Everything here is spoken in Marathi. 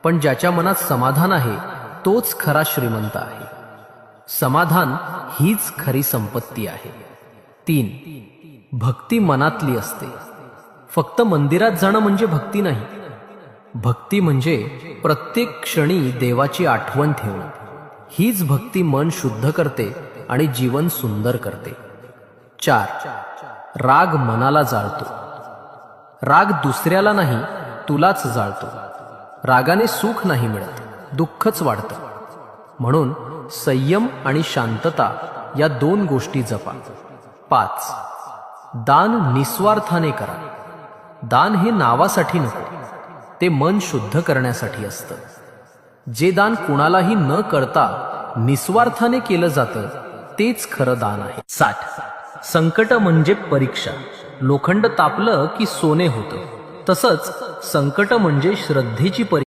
पण ज्याच्या मनात समाधान आहे तोच खरा श्रीमंत आहे. समाधान हीच खरी संपत्ती आहे. 3. भक्ती मनातली असते. फक्त मंदिरात जाणं म्हणजे भक्ती नाही. भक्ती म्हणजे प्रत्येक क्षणी देवाची आठवण ठेवणं. हीच भक्ती मन शुद्ध करते आणि जीवन सुंदर करते. 4. राग मनाला जाळतो. राग दुसऱ्याला नाही, तुलाच जाळतो. रागाने सुख नाही मिळत, दुःखच वाढतं. म्हणून संयम आणि शांतता या 2 गोष्टी जपा. 5. दान निस्वार्थाने करा. दान हे नावासाठी नको, ते मन शुद्ध करण्यासाठी असतं. जे दान कुणालाही न करता निस्वार्थाने केलं जातं तेच खरं दान आहे. 60. संकट म्हणजे परीक्षा. लोखंड तापलं की सोने होतं, तसंच संकट म्हणजे श्रद्धेची परीक्षा.